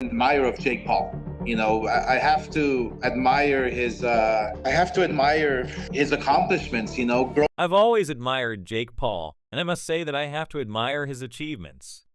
Admirer of Jake Paul. I have to admire his accomplishments. I've always admired Jake Paul, and I must say that I have to admire his achievements.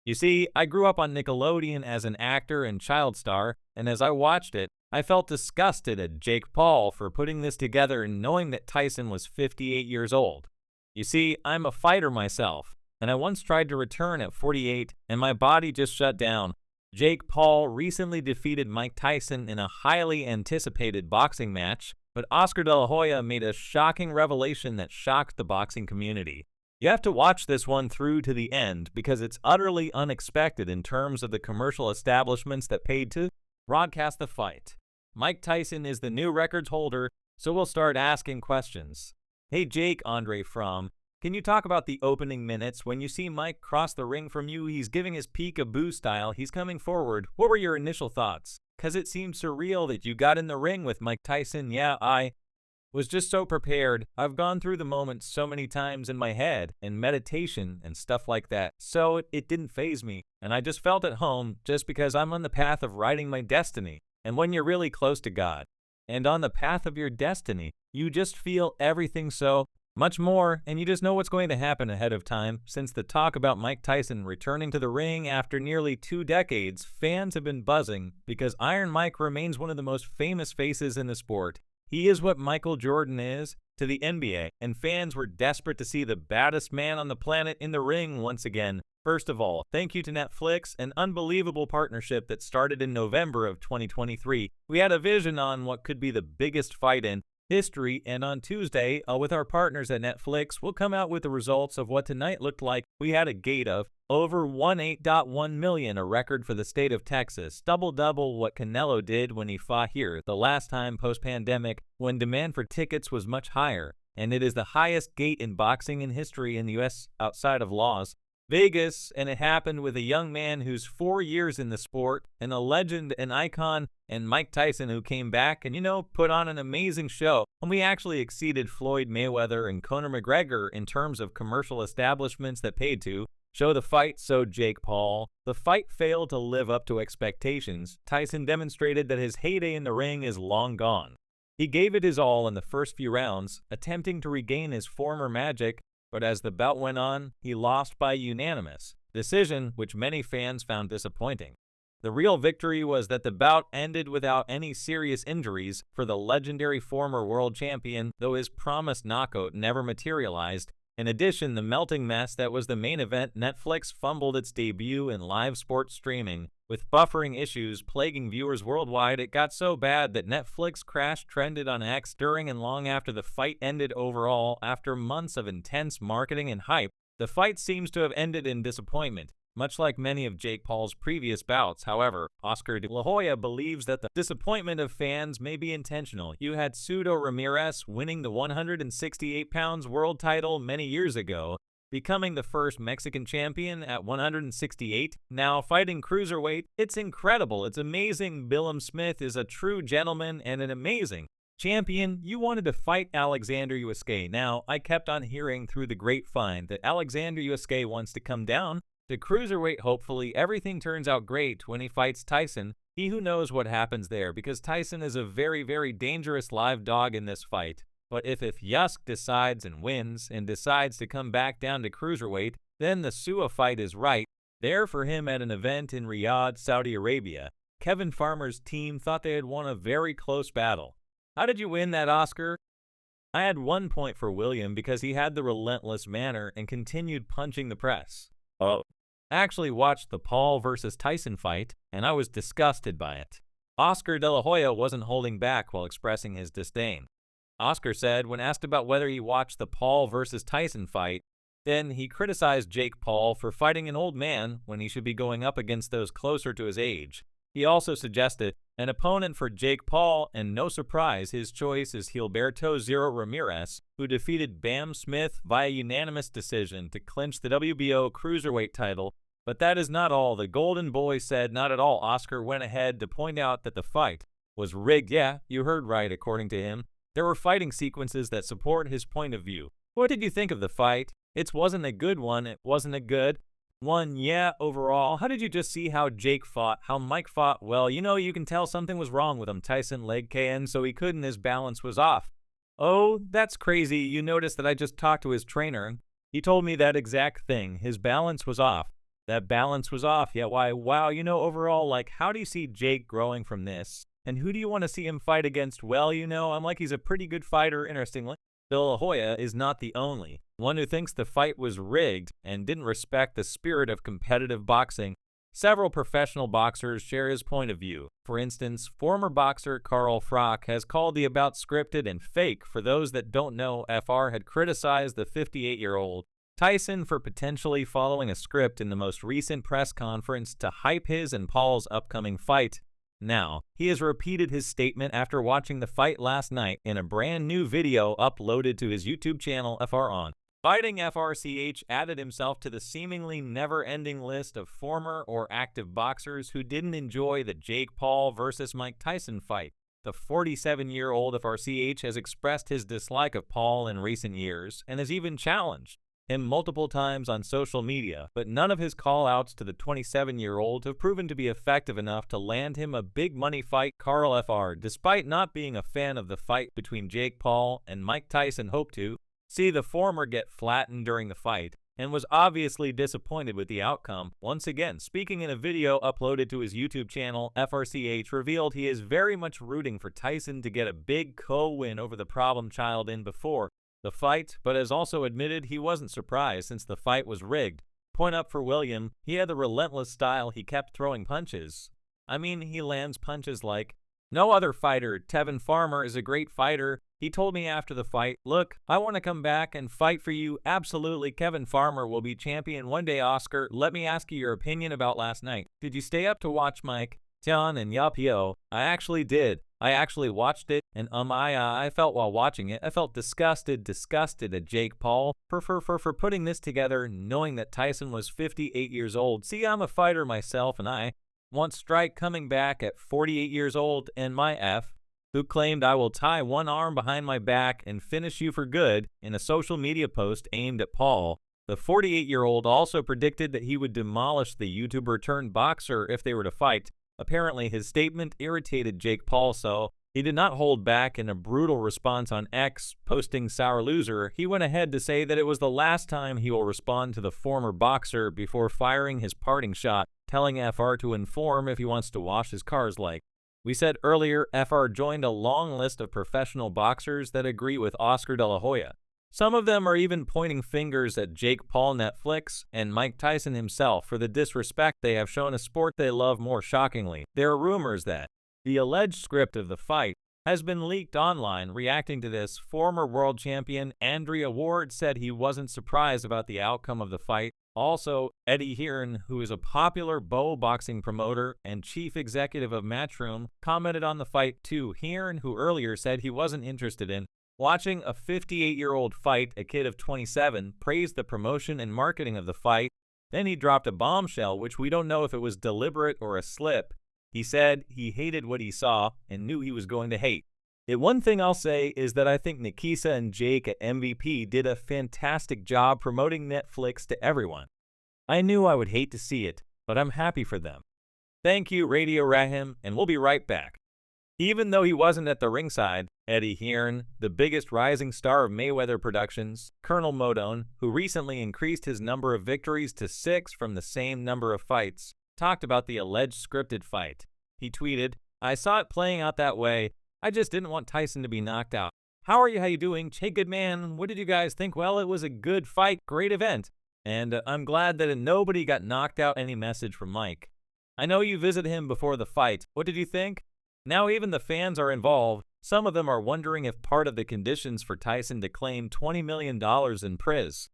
You see, I grew up on Nickelodeon as an actor and child star, and as I watched it, I felt disgusted at Jake Paul for putting this together and knowing that Tyson was 58 years old. You see, I'm a fighter myself, and I once tried to return at 48, and my body just shut down. Jake Paul recently defeated Mike Tyson in a highly anticipated boxing match, but Oscar De La Hoya made a shocking revelation that shocked the boxing community. You have to watch this one through to the end because it's utterly unexpected in terms of the commercial establishments that paid to broadcast the fight. Mike Tyson is the new records holder, so we'll start asking questions. Hey Jake, Andre from, can you talk about the opening minutes when you see Mike cross the ring from you? He's giving his peekaboo style, he's coming forward. What were your initial thoughts? Cause it seemed surreal that you got in the ring with Mike Tyson. Yeah, I was just so prepared. I've gone through the moment so many times in my head and meditation and stuff like that. So it didn't faze me. And I just felt at home just because I'm on the path of writing my destiny. And when you're really close to God and on the path of your destiny, you just feel everything so much more, and you just know what's going to happen ahead of time. Since the talk about Mike Tyson returning to the ring after nearly 2 decades, fans have been buzzing because Iron Mike remains one of the most famous faces in the sport. He is what Michael Jordan is to the NBA, and fans were desperate to see the baddest man on the planet in the ring once again. First of all, thank you to Netflix, an unbelievable partnership that started in November of 2023. We had a vision on what could be the biggest fight in history, and on Tuesday, with our partners at Netflix, we'll come out with the results of what tonight looked like. We had a gate of over 18.1 million, a record for the state of Texas, double what Canelo did when he fought here the last time post-pandemic when demand for tickets was much higher, and it is the highest gate in boxing in history in the U.S. outside of Las Vegas, and it happened with a young man who's 4 years in the sport, and a legend, an icon, and Mike Tyson, who came back and, put on an amazing show. And we actually exceeded Floyd Mayweather and Conor McGregor in terms of commercial establishments that paid to show the fight. So Jake Paul, the fight failed to live up to expectations. Tyson demonstrated that his heyday in the ring is long gone. He gave it his all in the first few rounds, attempting to regain his former magic, but as the bout went on, he lost by unanimous decision, which many fans found disappointing. The real victory was that the bout ended without any serious injuries for the legendary former world champion, though his promised knockout never materialized. In addition, the melting mess that was the main event, Netflix fumbled its debut in live sports streaming. With buffering issues plaguing viewers worldwide, it got so bad that Netflix crash trended on X during and long after the fight ended. Overall, after months of intense marketing and hype, the fight seems to have ended in disappointment. Much like many of Jake Paul's previous bouts, however, Oscar De La Hoya believes that the disappointment of fans may be intentional. You had Sudo Ramirez winning the 168 pounds world title many years ago, becoming the first Mexican champion at 168, now fighting cruiserweight. It's incredible, it's amazing. Billum Smith is a true gentleman and an amazing champion. You wanted to fight Alexander Usyk. Now, I kept on hearing through the grapevine that Alexander Usyk wants to come down to cruiserweight. Hopefully everything turns out great when he fights Tyson. He who knows what happens there, because Tyson is a very, very dangerous live dog in this fight. But if Usyk decides and wins and decides to come back down to cruiserweight, then the Sua fight is right there for him at an event in Riyadh, Saudi Arabia. Kevin Farmer's team thought they had won a very close battle. How did you win that, Oscar? I had 1 point for William because he had the relentless manner and continued punching the press. I actually watched the Paul versus Tyson fight, and I was disgusted by it. Oscar De La Hoya wasn't holding back while expressing his disdain. Oscar said when asked about whether he watched the Paul versus Tyson fight, then he criticized Jake Paul for fighting an old man when he should be going up against those closer to his age. He also suggested an opponent for Jake Paul, and no surprise, his choice is Gilberto Zero Ramirez, who defeated Bam Smith via unanimous decision to clinch the WBO cruiserweight title. But that is not all. The Golden Boy said not at all. Oscar went ahead to point out that the fight was rigged. Yeah, you heard right, according to him. There were fighting sequences that support his point of view. What did you think of the fight? It wasn't a good one. It wasn't a good 1. Yeah, overall, how did you just see how Jake fought, how Mike fought? Well, you can tell something was wrong with him. Tyson leg KN, so he couldn't, his balance was off. Oh, that's crazy. You noticed that I just talked to his trainer. He told me that exact thing. His balance was off. That balance was off. Yeah, why? Wow, overall, like, how do you see Jake growing from this? And who do you want to see him fight against? Well, I'm like, he's a pretty good fighter, interestingly. Bill Hoya is not the only one who thinks the fight was rigged and didn't respect the spirit of competitive boxing. Several professional boxers share his point of view. For instance, former boxer Carl Frock has called the bout scripted and fake. For those that don't know, FR had criticized the 58-year-old Tyson for potentially following a script in the most recent press conference to hype his and Paul's upcoming fight. Now, he has repeated his statement after watching the fight last night in a brand new video uploaded to his YouTube channel FR On. Fighting FRCH added himself to the seemingly never-ending list of former or active boxers who didn't enjoy the Jake Paul versus Mike Tyson fight. The 47-year-old FRCH has expressed his dislike of Paul in recent years and has even challenged him multiple times on social media, but none of his call-outs to the 27-year-old have proven to be effective enough to land him a big money fight. Carl FR, despite not being a fan of the fight between Jake Paul and Mike Tyson, hoped to see the former get flattened during the fight and was obviously disappointed with the outcome. Once again, speaking in a video uploaded to his YouTube channel, FRCH revealed he is very much rooting for Tyson to get a big co-win over the problem child in before the fight, but has also admitted he wasn't surprised since the fight was rigged. Point up for William. He had the relentless style. He kept throwing punches. I mean, he lands punches like no other fighter. Tevin Farmer is a great fighter. He told me after the fight, look, I want to come back and fight for you. Absolutely, Kevin Farmer will be champion one day, Oscar. Let me ask you your opinion about last night. Did you stay up to watch Mike, Tian, and Yapio? I actually did. I actually watched it, and I felt while watching it, I felt disgusted at Jake Paul for putting this together, knowing that Tyson was 58 years old. See, I'm a fighter myself, and I want Strike coming back at 48 years old, and my F, who claimed I will tie one arm behind my back and finish you for good in a social media post aimed at Paul. The 48-year-old also predicted that he would demolish the YouTuber turned boxer if they were to fight. Apparently, his statement irritated Jake Paul, so he did not hold back in a brutal response on X, posting "Sour Loser." He went ahead to say that it was the last time he will respond to the former boxer before firing his parting shot, telling FR to inform if he wants to wash his cars like. We said earlier, FR joined a long list of professional boxers that agree with Oscar De La Hoya. Some of them are even pointing fingers at Jake Paul, Netflix, and Mike Tyson himself for the disrespect they have shown a sport they love. More shockingly, there are rumors that the alleged script of the fight has been leaked online. Reacting to this, former world champion Andrea Ward said he wasn't surprised about the outcome of the fight. Also, Eddie Hearn, who is a popular Bow boxing promoter and chief executive of Matchroom, commented on the fight too. Hearn, who earlier said he wasn't interested in watching a 58-year-old fight a kid of 27, praised the promotion and marketing of the fight. Then he dropped a bombshell, which we don't know if it was deliberate or a slip. He said he hated what he saw and knew he was going to hate. One thing I'll say is that I think Nikisa and Jake at MVP did a fantastic job promoting Netflix to everyone. I knew I would hate to see it, but I'm happy for them. Thank you, Radio Rahim, and we'll be right back. Even though he wasn't at the ringside, Eddie Hearn, the biggest rising star of Mayweather Productions, Colonel Modone, who recently increased his number of victories to 6 from the same number of fights, talked about the alleged scripted fight. He tweeted, "I saw it playing out that way. I just didn't want Tyson to be knocked out. How you doing? Hey, good man. What did you guys think? Well, it was a good fight, great event. And I'm glad that nobody got knocked out." Any message from Mike? I know you visited him before the fight. What did you think? Now even the fans are involved. Some of them are wondering if part of the conditions for Tyson to claim $20 million in prize